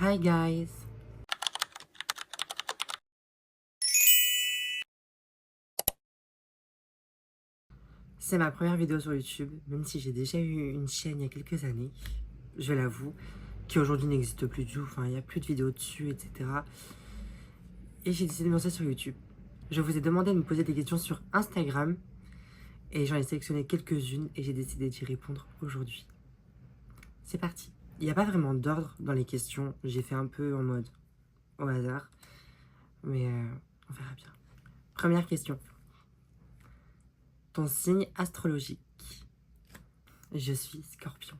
Hi guys! C'est ma première vidéo sur YouTube, même si j'ai déjà eu une chaîne il y a quelques années, je l'avoue, qui aujourd'hui n'existe plus du tout, enfin il n'y a plus de vidéos dessus, etc. Et j'ai décidé de me lancer sur YouTube. Je vous ai demandé de me poser des questions sur Instagram, et j'en ai sélectionné quelques-unes, et j'ai décidé d'y répondre aujourd'hui. C'est parti! Il n'y a pas vraiment d'ordre dans les questions, j'ai fait un peu en mode au hasard, mais on verra bien. Première question. Ton signe astrologique. Je suis Scorpion.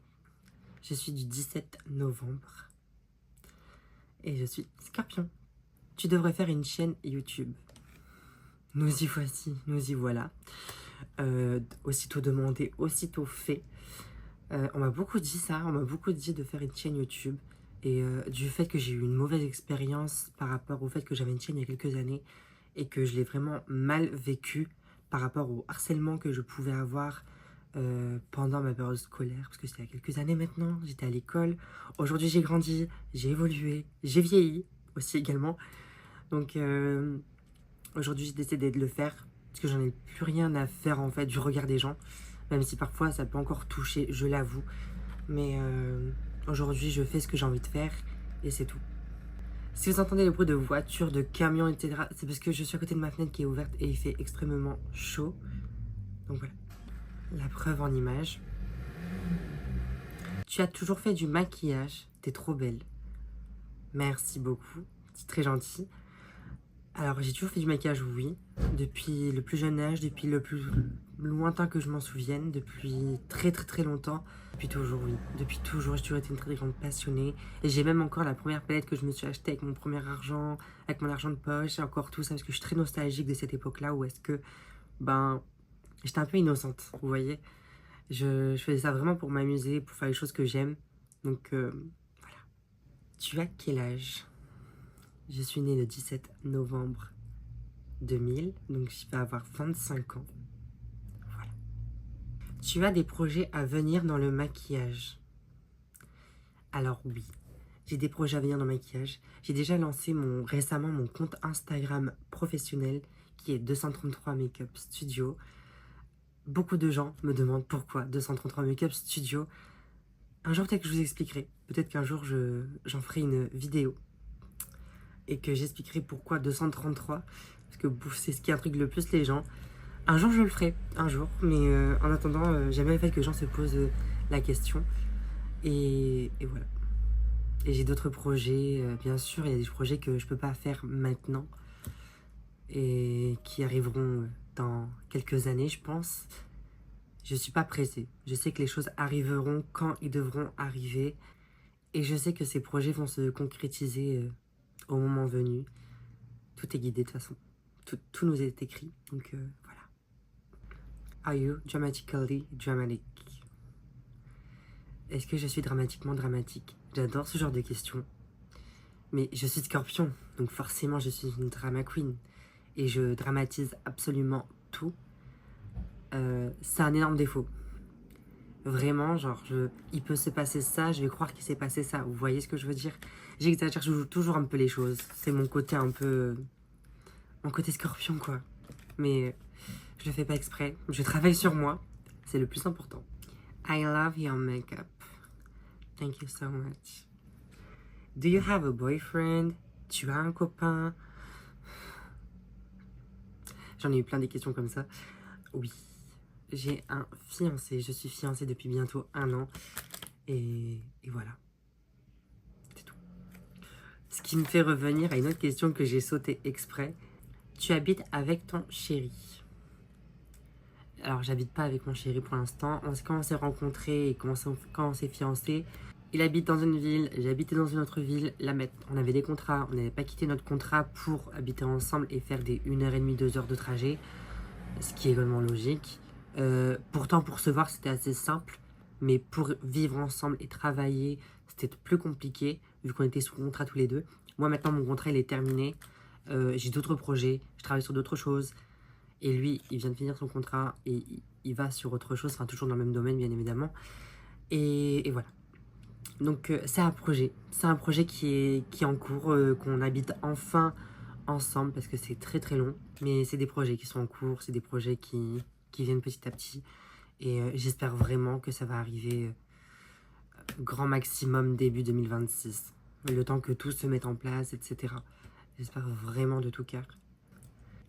Je suis du 17 novembre. Et je suis Scorpion. Tu devrais faire une chaîne YouTube. Nous y voici, nous y voilà. Aussitôt demandé, aussitôt fait. On m'a beaucoup dit ça, on m'a beaucoup dit de faire une chaîne YouTube. Et du fait que j'ai eu une mauvaise expérience par rapport au fait que j'avais une chaîne il y a quelques années et que je l'ai vraiment mal vécu par rapport au harcèlement que je pouvais avoir pendant ma période scolaire, parce que c'était il y a quelques années maintenant, j'étais à l'école. Aujourd'hui j'ai grandi, j'ai évolué, j'ai vieilli aussi également. Donc aujourd'hui j'ai décidé de le faire, parce que j'en ai plus rien à faire en fait du regard des gens, même si parfois ça peut encore toucher, je l'avoue. Mais aujourd'hui je fais ce que j'ai envie de faire, et c'est tout. Si vous entendez le bruit de voitures, de camions, etc., c'est parce que je suis à côté de ma fenêtre qui est ouverte et il fait extrêmement chaud. Donc voilà, la preuve en image. Tu as toujours fait du maquillage, t'es trop belle. Merci beaucoup, c'est très gentil. Alors j'ai toujours fait du maquillage, oui, depuis le plus jeune âge, depuis le plus lointain que je m'en souvienne, depuis très très très longtemps. Depuis toujours, oui, depuis toujours, j'ai toujours été une très grande passionnée. Et j'ai même encore la première palette que je me suis achetée avec mon premier argent, avec mon argent de poche, et encore tout ça, parce que je suis très nostalgique de cette époque-là où est-ce que, j'étais un peu innocente, vous voyez. Je faisais ça vraiment pour m'amuser, pour faire les choses que j'aime. Donc voilà. Tu as quel âge? Je suis née le 17 novembre 2000, donc je vais avoir 25 ans. Voilà. Tu as des projets à venir dans le maquillage? Alors oui, j'ai des projets à venir dans le maquillage. J'ai déjà lancé récemment mon compte Instagram professionnel qui est 233 Makeup Studio. Beaucoup de gens me demandent pourquoi 233 Makeup Studio. Un jour peut-être que je vous expliquerai. Peut-être qu'un jour j'en ferai une vidéo et que j'expliquerai pourquoi 233, parce que c'est ce qui intrigue le plus les gens. Un jour je le ferai, un jour, mais en attendant, j'aime bien le fait que les gens se posent la question, et voilà. Et j'ai d'autres projets, bien sûr, il y a des projets que je peux pas faire maintenant, et qui arriveront dans quelques années, je pense. Je suis pas pressée, je sais que les choses arriveront quand ils devront arriver, et je sais que ces projets vont se concrétiser au moment venu. Tout est guidé de toute façon. Tout nous est écrit. Donc voilà. Are you dramatically dramatic? Est-ce que je suis dramatiquement dramatique? J'adore ce genre de questions. Mais je suis Scorpion, donc forcément je suis une drama queen. Et je dramatise absolument tout. C'est un énorme défaut. Vraiment, genre, il peut se passer ça, je vais croire qu'il s'est passé ça. Vous voyez ce que je veux dire? J'exagère toujours un peu les choses. C'est mon côté un peu... mon côté Scorpion, quoi. Mais je le fais pas exprès. Je travaille sur moi. C'est le plus important. I love your makeup. Thank you so much. Do you have a boyfriend? Tu as un copain? J'en ai eu plein des questions comme ça. Oui, j'ai un fiancé. Je suis fiancée depuis bientôt 1 an. Et voilà. C'est tout. Ce qui me fait revenir à une autre question que j'ai sautée exprès. Tu habites avec ton chéri? Alors, j'habite pas avec mon chéri pour l'instant. Quand on s'est rencontrés et quand on s'est fiancés, il habite dans une ville, j'habitais dans une autre ville. Là, on avait des contrats, on n'avait pas quitté notre contrat pour habiter ensemble et faire des 1h30, 2 heures de trajet, ce qui est également logique. Pourtant, pour se voir, c'était assez simple, mais pour vivre ensemble et travailler, c'était plus compliqué, vu qu'on était sous contrat tous les deux. Moi, maintenant, mon contrat, il est terminé. J'ai d'autres projets, je travaille sur d'autres choses. Et lui, il vient de finir son contrat et il va sur autre chose, enfin toujours dans le même domaine, bien évidemment. Et voilà. Donc c'est un projet. C'est un projet qui est en cours, qu'on habite enfin ensemble parce que c'est très très long. Mais c'est des projets qui sont en cours, c'est des projets qui viennent petit à petit. Et j'espère vraiment que ça va arriver grand maximum début 2026. Le temps que tout se mette en place, etc. J'espère vraiment de tout cœur.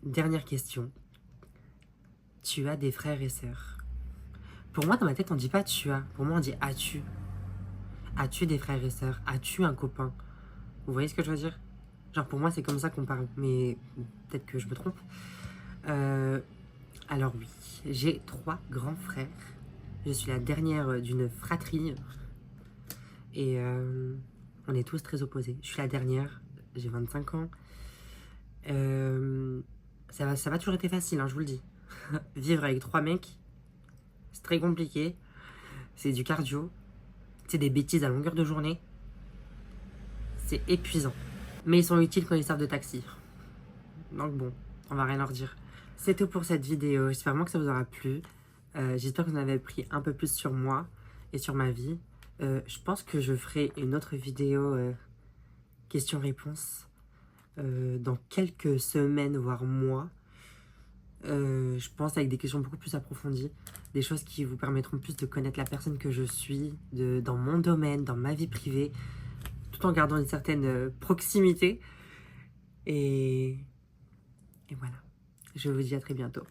Dernière question. Tu as des frères et sœurs? Pour moi, dans ma tête, on dit pas tu as. Pour moi, on dit as-tu. As-tu des frères et sœurs? As-tu un copain? Vous voyez ce que je veux dire? Genre, pour moi, c'est comme ça qu'on parle. Mais peut-être que je me trompe. Alors oui, j'ai 3 grands frères. Je suis la dernière d'une fratrie. Et on est tous très opposés. Je suis la dernière. J'ai 25 ans. Ça va toujours été facile, hein, je vous le dis. Vivre avec 3 mecs, c'est très compliqué. C'est du cardio. C'est des bêtises à longueur de journée. C'est épuisant. Mais ils sont utiles quand ils servent de taxi. Donc bon, on va rien leur dire. C'est tout pour cette vidéo. J'espère vraiment que ça vous aura plu. J'espère que vous en avez appris un peu plus sur moi et sur ma vie. Je pense que je ferai une autre vidéo questions-réponses dans quelques semaines, voire mois. Je pense avec des questions beaucoup plus approfondies, des choses qui vous permettront plus de connaître la personne que je suis, dans mon domaine, dans ma vie privée, tout en gardant une certaine proximité. Et voilà, je vous dis à très bientôt.